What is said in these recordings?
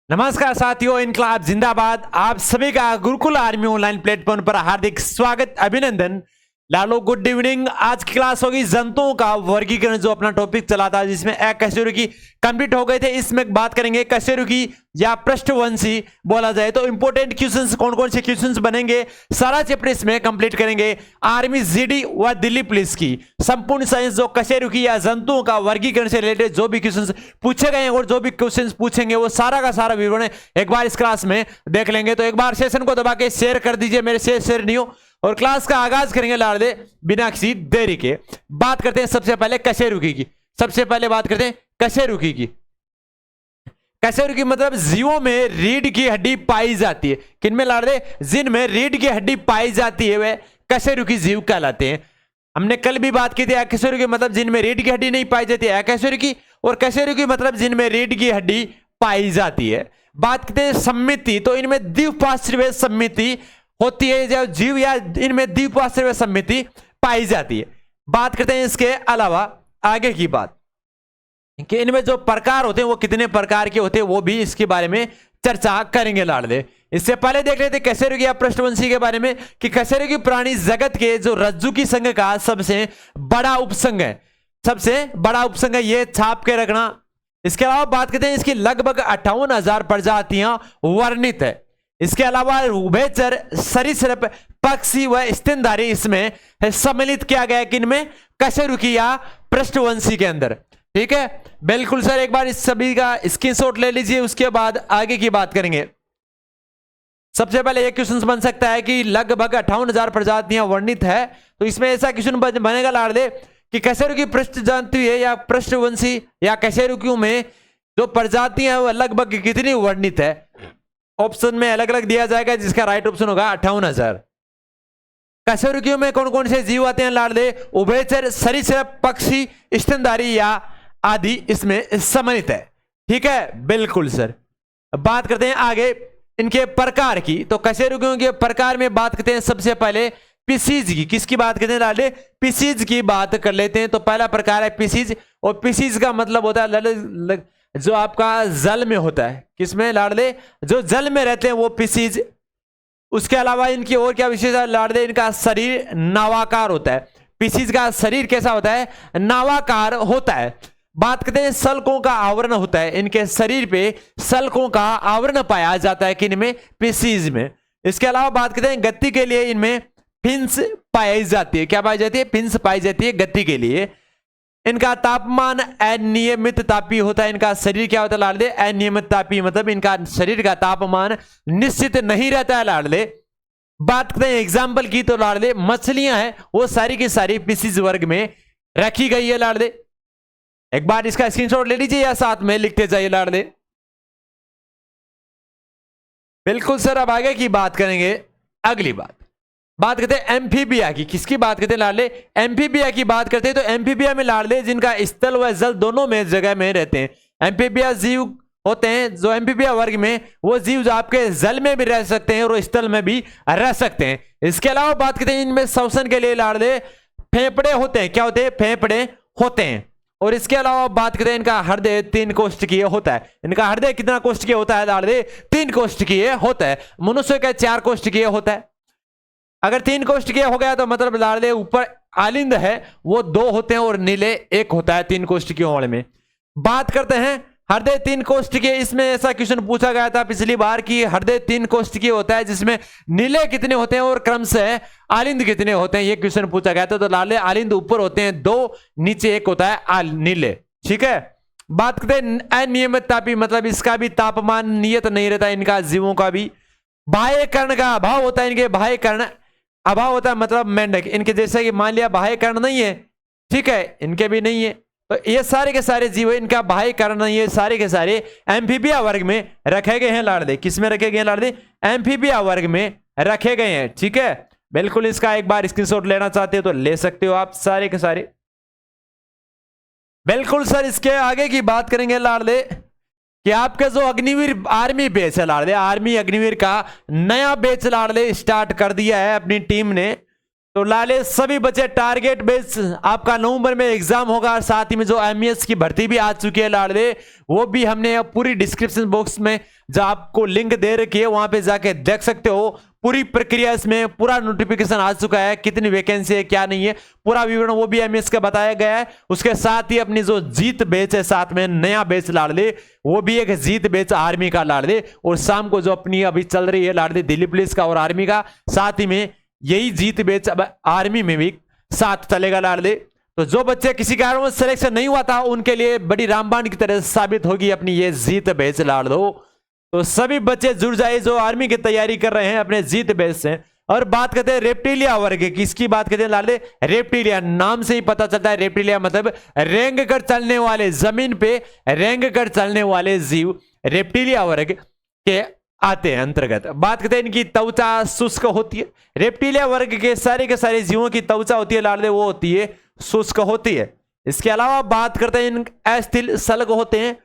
नमस्कार साथियों, इनकलाब जिंदाबाद। आप सभी का गुरुकुल आर्मी ऑनलाइन प्लेटफॉर्म पर हार्दिक स्वागत, अभिनंदन। लालो गुड इवनिंग। आज की क्लास होगी जंतुओं का वर्गीकरण, जो अपना टॉपिक चला था जिसमें कशेरुकी कंप्लीट हो गए थे। इसमें बात करेंगे कशेरुकी या पृष्ठवंशी बोला जाए तो इंपॉर्टेंट क्वेश्चंस कौन कौन से क्वेश्चंस बनेंगे, सारा चैप्टर इसमें कंप्लीट करेंगे। आर्मी, जीडी व दिल्ली पुलिस की संपूर्ण साइंस जो कशेरुकी या जंतुओं का वर्गीकरण से रिलेटेड जो भी क्वेश्चंस पूछे गए हैं और जो भी क्वेश्चंस पूछेंगे वो सारा का सारा विवरण एक बार इस क्लास में देख लेंगे। तो एक बार सेशन को दबा के शेयर कर दीजिए, मेरे शेयर नहीं हो। और क्लास का आगाज करेंगे लाडले बिना किसी देरी के। बात करते हैं सबसे पहले कशेरुकी की। सबसे पहले बात करते हैं कशेरुकी की। कशेरुकी मतलब जीवों में रीढ़ की हड्डी पाई जाती है। किनमें लाडले? जिनमें रीढ़ की हड्डी पाई जाती है वे कशेरुकी जीव कहलाते हैं। हमने कल भी बात की थी अकशेरुकी मतलब जिनमें रीढ़ की हड्डी नहीं पाई जाती है अकशेरुकी, और कशेरुकी मतलब जिनमें रीढ़ की हड्डी पाई जाती है। बात करते हैं सम्मिति, तो इनमें द्विपार्श्विक सम्मिति होती है, जब जीव या इनमें द्विपार्श्विक सम्मिति पाई जाती है। बात करते हैं इसके अलावा आगे की बात कि इनमें जो प्रकार होते हैं वो कितने प्रकार के होते हैं, वो भी इसके बारे में चर्चा करेंगे लाडले। इससे पहले देख रहे थे कशेरुकी या पृष्ठवंशी के बारे में कि कशेरुकी प्राणी जगत के जो रज्जुकी संघ का सबसे बड़ा उपसंघ है। सबसे बड़ा उपसंघ है, ये छाप के रखना। इसके अलावा बात करते हैं इसकी लगभग 58,000 प्रजातियां वर्णित है। इसके अलावा उभयचर, सरीसृप, पक्षी व स्तनधारी इसमें सम्मिलित किया गया है। किनमें? कशेरुकी या पृष्ठवंशी के अंदर। ठीक है, बिल्कुल सर। एक बार इस सभी का स्क्रीनशॉट ले लीजिए, उसके बाद आगे की बात करेंगे। सबसे पहले एक क्वेश्चन बन सकता है कि लगभग 58,000 प्रजातियां वर्णित है, तो इसमें ऐसा क्वेश्चन बनेगा लाडले कि कशेरुकी पृष्ठजंतु है या पृष्ठवंशी या कशेरुकियों में जो प्रजातियां है वह लगभग कितनी वर्णित है। ऑप्शन में अलग अलग दिया जाएगा, जिसका राइट ऑप्शन होगा 58,000। कशेरुकियों में कौन कौन से जीव आते हैं लाडले? उभयचर, सरीसृप, पक्षी, स्तनधारी या आदि इसमें सम्मिलित है। ठीक है, बिल्कुल सर। बात करते हैं आगे इनके प्रकार की। तो कशेरुकियों के प्रकार में बात करते हैं सबसे पहले पिसीज की। किसकी बात करते हैं लाडले? पिसीज की बात कर लेते हैं। तो पहला प्रकार है पिसीज, और पिसीज का मतलब होता है जो आपका जल में होता है। किसमें लाडले? जो जल में रहते हैं वो पिसीज। उसके अलावा इनकी और क्या विशेषता है लाडले? इनका शरीर नावाकार होता है। पिसीज का शरीर कैसा होता है? नावाकार होता है। बात करते हैं सल्कों का आवरण होता है, इनके शरीर पे सल्कों का आवरण पाया जाता है। किन में? पिसीज में। इसके अलावा बात करते हैं गति के लिए इनमें फिन्स पाई जाती है। क्या पाई जाती है? फिन्स पाई जाती है गति के लिए। इनका तापमान अनियमित तापीय होता है। इनका शरीर क्या होता है लाडले? अनियमित तापीय, मतलब इनका शरीर का तापमान निश्चित नहीं रहता है लाडले। बात करते हैं एग्जाम्पल की, तो लाडले मछलियां हैं वो सारी की सारी पिसीज वर्ग में रखी गई है लाडले। एक बार इसका स्क्रीनशॉट ले लीजिए या साथ में लिखते जाइए लाडले। बिल्कुल सर। अब आगे की बात करेंगे। अगली बात करते हैं एम्फीबिया की। किसकी बात करते हैं लाडले? एम्फीबिया की बात करते हैं। तो एम्फीबिया में लाडले जिनका स्थल व जल दोनों में जगह में रहते हैं एम्फीबिया जीव होते हैं। जो एम्फीबिया वर्ग में वो जीव जो आपके जल में भी रह सकते हैं और स्थल में भी रह सकते हैं। इसके अलावा बात करते हैं इनमें श्वसन के लिए लाडले फेफड़े होते हैं। क्या होते हैं? फेफड़े होते हैं। और इसके अलावा बात करते हैं इनका हृदय 3 कोष्ठकीय होता है। इनका हृदय कितना कोष्ठकीय होता है लाडले? 3 कोष्ठकीय होता है। मनुष्य का 4 कोष्ठकीय होता है। अगर 3 कोष्ठकीय हो गया तो मतलब लाडले ऊपर आलिंद है वो 2 होते हैं और नीले 1 होता है 3 कोष्ठकीयों वाले में। बात करते हैं हृदय 3 कोष्ठकीय। इसमें ऐसा क्वेश्चन पूछा गया था पिछली बार कि हृदय 3 कोष्ठकीय होता है, जिसमें नीले कितने होते हैं और क्रम से आलिंद कितने होते हैं, ये क्वेश्चन पूछा गया था। तो लाडले आलिंद ऊपर होते हैं 2, नीचे 1 होता है नीले। ठीक है। बात करते हैं अनियमित तापीय, मतलब इसका भी तापमान नियत नहीं रहता इनका जीवों का भी। बाह्य कर्ण का अभाव होता है। इनके बाह्य कर्ण अभाव होता है, मतलब मेंढक इनके जैसे कि मान लिया बाह्य कर्ण नहीं है, ठीक है, इनके भी नहीं है। तो ये सारे के सारे जीव इनका बाह्य कर्ण नहीं है, सारे के सारे एम्फीबिया वर्ग में रखे गए हैं लाडले। किस में रखे गए हैं लाडले? एम्फीबिया वर्ग में रखे गए हैं। ठीक है, बिल्कुल। इसका एक बार स्क्रीनशॉट लेना चाहते हो तो ले सकते हो आप सारे के सारे। बिल्कुल सर। इसके आगे की बात करेंगे लाडले कि आपका जो अग्निवीर आर्मी बेच है लाडले, आर्मी अग्निवीर का नया बेच लाडले स्टार्ट कर दिया है अपनी टीम ने। तो लाले सभी बच्चे टारगेट बेस आपका नवंबर में एग्जाम होगा और साथ ही में जो एमईएस की भर्ती भी आ चुकी है लाडले, वो भी हमने पूरी डिस्क्रिप्शन बॉक्स में जो आपको लिंक दे रखी है वहां पे जाके देख सकते हो। पूरी प्रक्रिया इसमें पूरा नोटिफिकेशन आ चुका है, कितनी वैकेंसी है क्या नहीं है पूरा विवरण वो भी एमईएस का बताया गया है। उसके साथ ही अपनी जो जीत बैच है साथ में नया बैच लाडले, वो भी एक जीत बैच आर्मी का लाडले, और शाम को जो अपनी अभी चल रही है लाडले दिल्ली पुलिस का और आर्मी का, साथ ही में यही जीत बैच अब आर्मी में भी साथ चलेगा लाडले। तो जो बच्चे किसी कारण से सिलेक्शन नहीं हुआ था उनके लिए बड़ी रामबाण की तरह साबित होगी अपनी ये जीत बैच लाडलो। तो सभी बच्चे जुड़ जाए जो आर्मी की तैयारी कर रहे हैं अपने जीत बैच से। और बात करते हैं रेप्टिलिया वर्ग की, किसकी बात करते हैं लाडले? रेप्टिलिया, नाम से ही पता चलता है रेप्टिलिया मतलब रेंग कर चलने वाले, जमीन पे रेंग कर चलने वाले जीव रेप्टिलिया वर्ग के आते हैं अंतर्गत। बात करते हैं इनकी त्वचा शुष्क होती है। रेप्टिलिया वर्ग के सारे जीवों की त्वचा होती है लाडले, वो होती है शुष्क होती है। इसके अलावा बात करते हैं इन अस्थिल सल्क होते हैं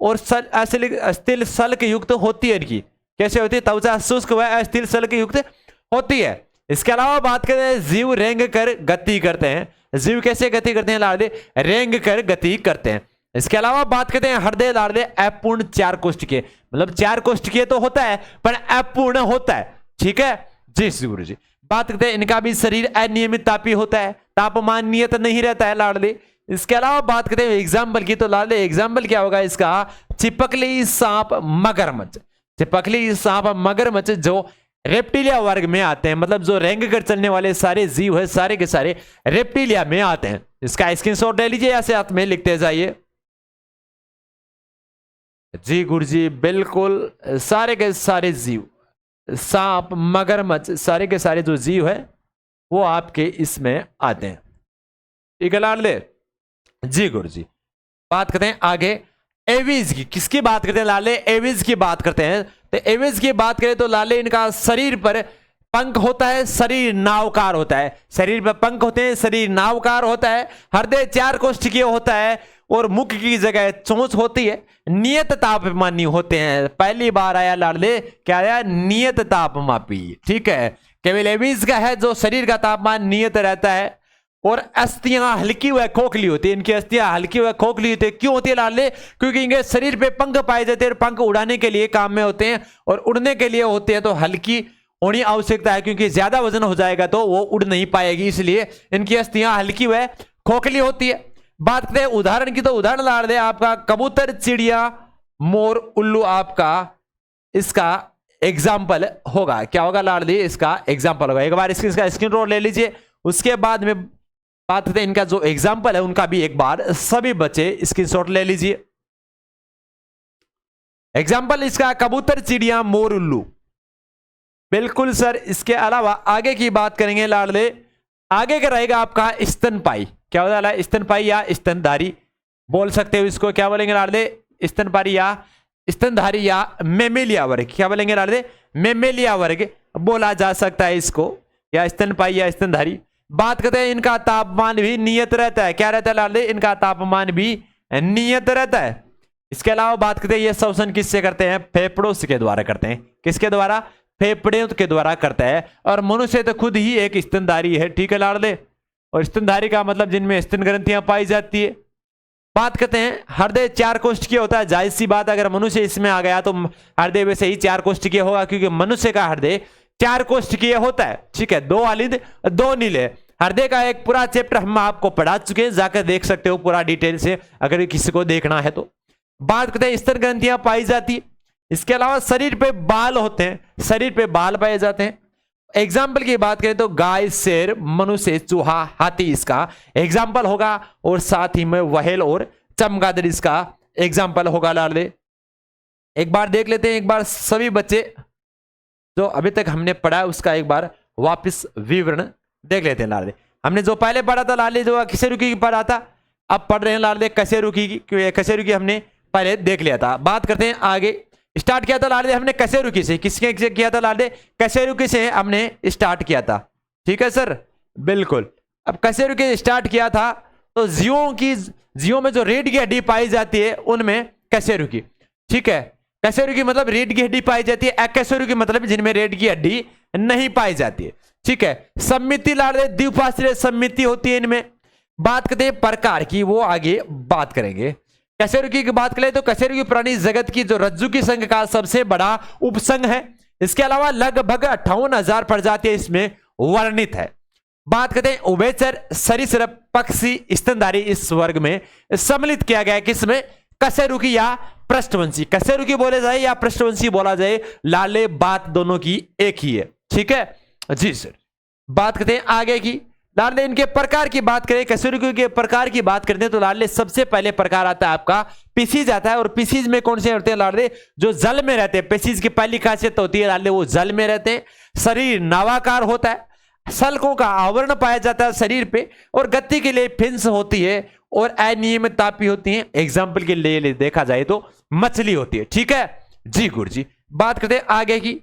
और अस्थिल सल्क युक्त होती है इनकी। कैसे होती है? त्वचा शुष्क व अस्थिल सल्क युक्त होती है। इसके अलावा बात करते हैं जीव रेंग कर गति करते हैं। जीव कैसे गति करते हैं लाडले? रेंग कर गति करते हैं। इसके अलावा बात करते हैं हृदय लाडले अपूर्ण 4 कोष्ठकीय, मतलब 4 कोष्ठकीय तो होता है पर अपूर्ण होता है। ठीक है जी गुरु जी। बात करते हैं इनका भी शरीर अनियमित तापी होता है, तापमान नियत नहीं रहता है लाडले। इसके अलावा बात करते हैं एग्जाम्पल की, तो लाडले एग्जाम्पल क्या होगा इसका? चिपकली सांप मगरमच्छ। चिपकली सांप मगरमच्छ जो रेप्टिलिया वर्ग में आते हैं, मतलब जो रेंग कर चलने वाले सारे जीव है सारे के सारे रेप्टिलिया में आते हैं। इसका स्क्रीनशॉट ले लीजिए, ऐसे हाथ में लिखते जाइए। जी गुरुजी बिल्कुल, सारे के सारे जीव, सांप मगरमच्छ सारे के सारे जो जीव है वो आपके इसमें आते हैं। ठीक है लाडले जी गुरुजी। बात करते हैं आगे एविज की, किसकी बात करते हैं लाले? एविज की बात करते हैं। तो एविज की बात करें तो लाले इनका शरीर पर पंख होता है, शरीर नावकार होता है। शरीर पर पंख होते हैं, शरीर नावकार होता है। हृदय 4 कोष्ठकीय होता है और मुख की जगह चोंच होती है। नियत तापमानी होते हैं। पहली बार आया लाडले, क्या आया? नियत तापमापी। ठीक है, केवल एविज का है जो शरीर का तापमान नियत रहता है और अस्थियां हल्की व खोखली होती है। इनकी अस्थियां हल्की व खोखली होती है। क्यों होती है लाडले? क्योंकि इनके शरीर पे पंख पाए जाते हैं, पंख उड़ाने के लिए काम में होते हैं और उड़ने के लिए होते हैं, तो हल्की होनी आवश्यकता है क्योंकि ज्यादा वजन हो जाएगा तो वो उड़ नहीं पाएगी, इसलिए इनकी अस्थियां हल्की व खोखली होती है। बात करते हैं उदाहरण की, तो उदाहरण लाडले आपका कबूतर, चिड़िया, मोर, उल्लू आपका इसका एग्जाम्पल होगा। क्या होगा लाडले? इसका एग्जाम्पल होगा। एक बार इसका स्क्रीन ले लीजिए, उसके बाद में बात करते हैं इनका जो एग्जाम्पल है उनका भी एक बार सभी बच्चे स्क्रीनशॉट ले लीजिए। एग्जाम्पल इसका कबूतर, चिड़िया, मोर, उल्लू। बिल्कुल सर। इसके अलावा आगे की बात करेंगे लाडले, आगे का रहेगा आपका स्तनपाई। क्या होता है? स्तनपाई या स्तनधारी बोल सकते हो इसको। क्या बोलेंगे लाडले? स्तनपाई या स्तनधारी या मेमेलिया वर्ग। क्या बोलेंगे लाडले? मेमेलिया वर्ग बोला जा सकता है इसको, या स्तनपाई या स्तनधारी। बात करते हैं इनका तापमान भी नियत रहता है। क्या रहता है लाडले? इनका तापमान भी नियत रहता है। इसके अलावा बात करते हैं ये श्वसन किससे करते हैं? फेफड़ों के द्वारा करते हैं। किसके द्वारा? फेफड़ों के द्वारा करता है। और मनुष्य तो खुद ही एक स्तनधारी है। ठीक है लाडले, और स्तनधारी का मतलब जिनमें स्तन ग्रंथियां पाई जाती है। बात करते हैं हृदय 4 कोष्ठकीय होता है। जाहिर सी बात, अगर मनुष्य इसमें आ गया तो हृदय वैसे ही 4 कोष्ठकीय होगा क्योंकि मनुष्य का हृदय 4 कोष्ठकीय होता है। ठीक है, 2 आलिंद 2 नीले। हृदय का एक पूरा चैप्टर हम आपको पढ़ा चुके हैं, जाकर देख सकते हो पूरा डिटेल से अगर किसी को देखना है तो। बात करते हैं स्तन ग्रंथियां पाई जाती है। इसके अलावा शरीर पे बाल होते हैं, शरीर पे बाल पाए जाते हैं। एग्जाम्पल की बात करें तो गाय, शेर, मनुष्य, चूहा, हाथी इसका एग्जाम्पल होगा, और साथ ही में व्हेल और चमगादड़ इसका एग्जाम्पल होगा लाडले। एक बार देख लेते हैं, एक बार सभी बच्चे जो अभी तक हमने पढ़ा उसका एक बार वापस विवरण देख लेते हैं लाडले। हमने जो पहले पढ़ा था लाडले, जो कशेरुकी की पढ़ा था, अब पढ़ रहे हैं लाडले कशेरुकी की, क्योंकि कशेरुकी हमने पहले देख लिया था। बात करते हैं आगे, स्टार्ट किया था लाडले हमने कशेरुकी से। किसके किया था लाडले? कशेरुकी से हमने स्टार्ट किया था। ठीक है सर, बिल्कुल। अब कशेरुकी स्टार्ट किया था तो जीवों में जो रीढ़ की हड्डी पाई जाती है उनमें कशेरुकी। ठीक है, कशेरुकी मतलब रीढ़ की हड्डी पाई जाती है। अकशेरुकी मतलब जिनमें रीढ़ की हड्डी नहीं पाई जाती है। ठीक है, सम्मिति लाड़ले द्विपार्श्वीय सम्मिति होती है इनमें। बात करते हैं प्रकार की, वो आगे बात करेंगे। कशेरुकी की बात करें तो कशेरुकी प्राणी जगत की जो रज्जु की संघ का सबसे बड़ा उपसंघ है। इसके अलावा लगभग 58,000 प्रजातियां इसमें वर्णित है। बात करते हैं उभयचर सरीसृप पक्षी स्तनधारी इस वर्ग में सम्मिलित किया गया है। किसमें? कशेरुकी या पृष्ठवंशी। कशेरुकी बोले जाए या पृष्ठवंशी बोला जाए, लाले बात दोनों की एक ही है। ठीक है जी सर। बात करते हैं आगे की, लाडले इनके प्रकार की बात करें, कशेरुकी के प्रकार की बात करते हैं तो लाडले सबसे पहले प्रकार आता है आपका पीसीज आता है। और पीसीज में कौन से होते हैं लाडले? जो जल में रहते हैं। पीसीज की पहली खासियत होती है लाडले वो जल में रहते हैं। शरीर नावाकार होता है, सल्कों का आवरण पाया जाता है शरीर पे, और गति के लिए फिंस होती है और अनियमित तापी होती है। एग्जाम्पल के लिए देखा जाए तो मछली होती है। ठीक है जी गुरु जी। बात करते हैं आगे की,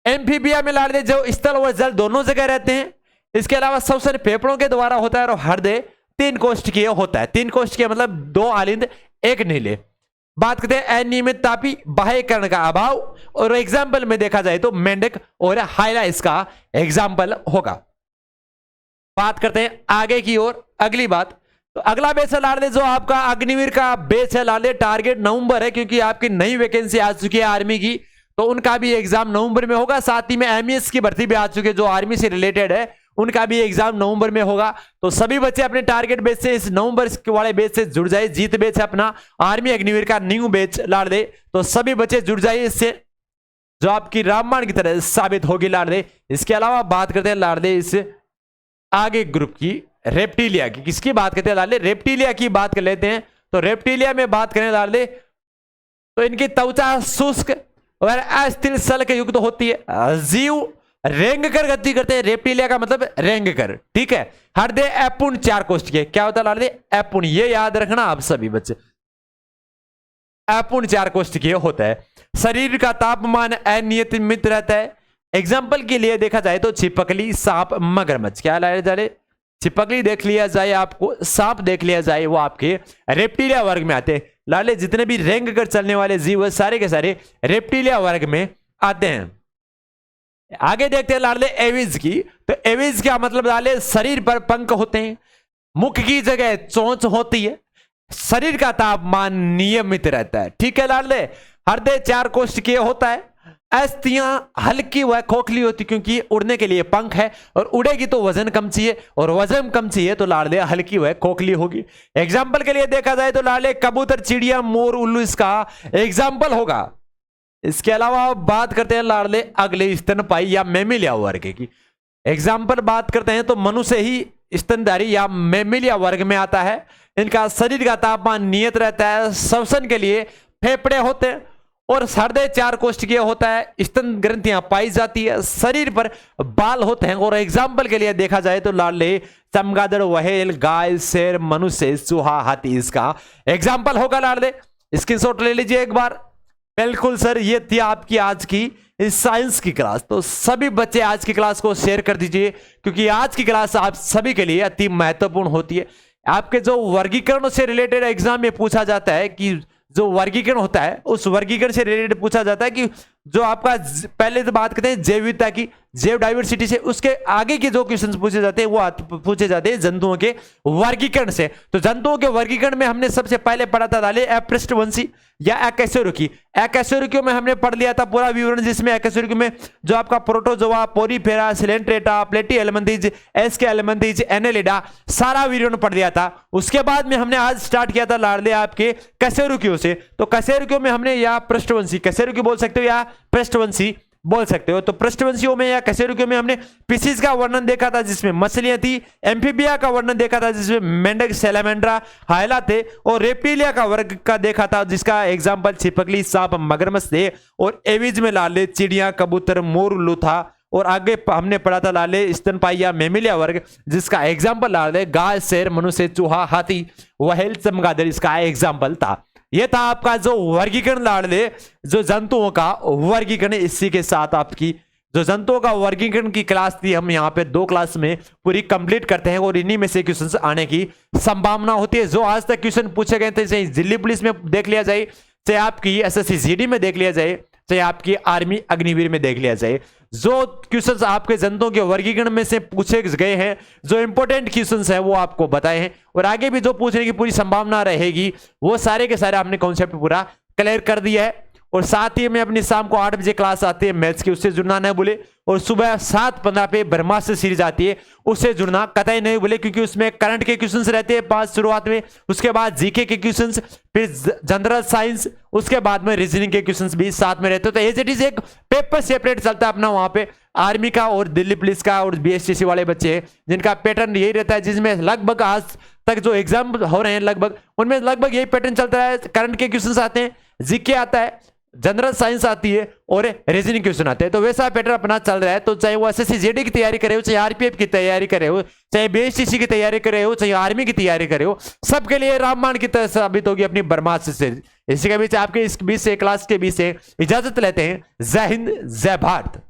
एम्फीबिया में लाडले जो स्थल और जल दोनों जगह रहते हैं। इसके अलावा श्वसन फेफड़ों के द्वारा होता है और हृदय 3 कोष्ठकीय होता है। 3 कोष्ठकीय मतलब 2 आलिंद 1 नीले। बात करते हैं अनियमित तापी बाह्यकरण का अभाव, और एग्जाम्पल में देखा जाए तो मेंढक और हाइला इसका एग्जाम्पल होगा। बात करते हैं आगे की ओर, अगली बात। तो अगला बेच है लाडले जो आपका अग्निवीर का बेच है लाडले, टारगेट नवंबर है क्योंकि आपकी नई वैकेंसी आ चुकी है आर्मी की, तो उनका भी एग्जाम नवंबर में होगा। साथ ही में एमईएस की भर्ती भी आ चुकी है जो आर्मी से रिलेटेड है, उनका भी एग्जाम नवंबर में होगा। तो सभी बच्चे अपने टारगेट बेच से इस नवंबर वाले बेच से जुड़ जाए। जीत बेच है अपना आर्मी अग्निवीर का न्यू बेच लाडले, तो सभी बच्चे जुड़ जाइए इससे, जो आपकी रामबाण की तरह साबित होगी लाडले। इसके अलावा बात करते हैं लाडले इस आगे ग्रुप की, रेप्टिलिया की। किसकी बात करते हैं लाडले? रेप्टिलिया की बात कर लेते हैं। तो रेप्टिलिया में बात करें लाडले तो इनकी त्वचा शुष्क और अस्थिर सल्क युक्त होती है। जीव रेंग कर गति करते हैं। रेप्टिलिया का मतलब रेंग कर। ठीक है, हृदय अपूर्ण 4 कोष्ठकीय। क्या होता है लाडले? अपूर्ण। ये याद रखना आप सभी बच्चे, अपूर्ण 4 कोष्ठकीय होता है। शरीर का तापमान अनियमित रहता है। एग्जाम्पल के लिए देखा जाए तो छिपकली, सांप, मगरमच्छ। क्या लाया जाए? छिपकली देख लिया जाए, आपको सांप देख लिया जाए, वो आपके रेप्टिलिया वर्ग में आते हैं लाडले। जितने भी रेंग कर चलने वाले जीव सारे के सारे रेप्टिलिया वर्ग में आते हैं। आगे देखते हैं लाडले एविज की। तो एविज क्या मतलब लाडले? शरीर पर पंख होते हैं, मुख की जगह चोंच होती है, शरीर का तापमान नियमित रहता है। ठीक है लाडले। हृदय 4 कोष्ठकीय होता है। अस्थियां हल्की व खोखली होती क्योंकि उड़ने के लिए पंख है, और उड़ेगी तो वजन कम चाहिए, और वजन कम चाहिए तो लाडले हल्की व खोखली होगी। एग्जाम्पल के लिए देखा जाए तो लाडले कबूतर, चिड़िया, मोर, उल्लू इसका एग्जाम्पल होगा। इसके अलावा बात करते हैं लाडले अगले स्तनपाई या मैमिलिया वर्ग की। एग्जाम्पल बात करते हैं तो मनुष्य ही स्तनधारी या मैमिलिया वर्ग में आता है। इनका शरीर का तापमान नियत रहता है, श्वसन के लिए फेफड़े होते हैं, और हृदय 4 कोष्ठकीय होता है। स्तन ग्रंथियां पाई जाती है, शरीर पर बाल होते हैं। और एग्जाम्पल के लिए देखा जाए तो लाडले चमगादड़, व्हेल, गाय, शेर, मनुष्य, चूहा, हाथी इसका एग्जाम्पल होगा लाडले। स्क्रीनशॉट ले लीजिए एक बार। बिल्कुल सर, ये थी आपकी आज की इस साइंस की क्लास। तो सभी बच्चे आज की क्लास को शेयर कर दीजिए क्योंकि आज की क्लास आप सभी के लिए अति महत्वपूर्ण होती है। आपके जो वर्गीकरणों से रिलेटेड एग्जाम में पूछा जाता है कि जो वर्गीकरण होता है उस वर्गीकरण से रिलेटेड पूछा जाता है कि जो आपका पहले तो बात करते हैं जैव विविधता की, जैव डाइवर्सिटी से, उसके आगे के जो क्वेश्चंस पूछे जाते हैं वो पूछे जाते हैं जंतुओं के वर्गीकरण से। तो जंतुओं के वर्गीकरण में हमने सबसे पहले पढ़ा था डाले अपृष्ठवंशी या अकशेरुकी। अकशेरुकियों में हमने पढ़ लिया था पूरा विवरण, जिसमें अकशेरुकी में जो आपका प्रोटोजोआ, पोरीफेरा, सिलेंट्रेटा, प्लेटी एलिमेंथीज, एस्के एलिमेंथीज, एनेलिडा, सारा विवरण पढ़ लिया था। उसके बाद में हमने आज स्टार्ट किया था लाडले आपके कशेरुकियों से। तो कशेरुकियों में हमने या पृष्ठवंशी, कशेरुकी बोल सकते हो या पृष्ठवंशी बोल सकते हो। तो पृष्ठवंशियों में या कशेरुकियों में हमने फिशिस का वर्णन देखा था जिसमें मछलियां थी, एम्फीबिया का वर्णन देखा था जिसमें मेंढक, सैलामेंड्रा, हाइला थे, और रेप्टिलिया का वर्ग का देखा था जिसका एग्जाम्पल छिपकली, सांप, मगरमच्छ थे, और एविज में लाले चिड़िया, कबूतर, मोर, उल्लू था। और आगे हमने पढ़ा था लाले स्तनपाई या मैमिलिया वर्ग जिसका एग्जाम्पल लाले गाय, शेर, मनुष्य, चूहा, हाथी, व्हेल, चमगादड़ इसका एग्जाम्पल था। यह था आपका जो वर्गीकरण लाडले, जो जंतुओं का वर्गीकरण। इसी के साथ आपकी जो जंतुओं का वर्गीकरण की क्लास थी हम यहाँ पे 2 क्लास में पूरी कंप्लीट करते हैं, और इन्हीं में से क्वेश्चंस आने की संभावना होती है। जो आज तक क्वेश्चन पूछे गए थे, चाहे दिल्ली पुलिस में देख लिया जाए, चाहे आपकी एसएससी जीडी में देख लिया जाए, चाहे आपकी आर्मी अग्निवीर में देख लिया जाए। जो क्वेश्चंस आपके जंतुओं के वर्गीकरण में से पूछे गए हैं, जो इंपॉर्टेंट क्वेश्चंस हैं वो आपको बताए हैं, और आगे भी जो पूछने की पूरी संभावना रहेगी वो सारे के सारे आपने कॉन्सेप्ट पूरा क्लियर कर दिया है। और साथ ही में अपनी शाम को 8 बजे क्लास आती है मैथ्स की, उससे जुड़ना नहीं भूले। और सुबह 7:15 पे ब्रह्मास्त्र सीरीज आती है, उससे जुड़ना कतई नहीं भूले, क्योंकि उसमें करंट के क्वेश्चंस रहते हैं 5 शुरुआत में, उसके बाद जीके के क्वेश्चंस, फिर जनरल साइंस, उसके बाद में रीजनिंग के क्वेश्चंस भी साथ में रहते हैं। तो एज इट इज एक पेपर सेपरेट चलता है अपना वहां पे आर्मी का और दिल्ली पुलिस का और बीएसटीसी वाले बच्चे हैं जिनका पैटर्न यही रहता है, जिसमें लगभग आज तक जो एग्जाम हो रहे हैं लगभग उनमें लगभग यही पैटर्न चलता है। करंट के क्वेश्चंस आते हैं, जीके आता है, जनरल साइंस आती है और रीजनिंग क्वेश्चन आते हैं। तो वैसा पैटर्न अपना चल रहा है। तो चाहे वो एसएससी जेडी की तैयारी करे हो, चाहे आरपीएफ की तैयारी करे हो, चाहे बीएसटीसी की तैयारी करे हो, चाहे आर्मी की तैयारी करे हो, सबके लिए रामबाण की तरह साबित होगी अपनी ब्रह्मास्त्र से। इसी के बीच आपके इस बीच से क्लास के बीच से इजाजत लेते हैं। जय हिंद, जय भारत।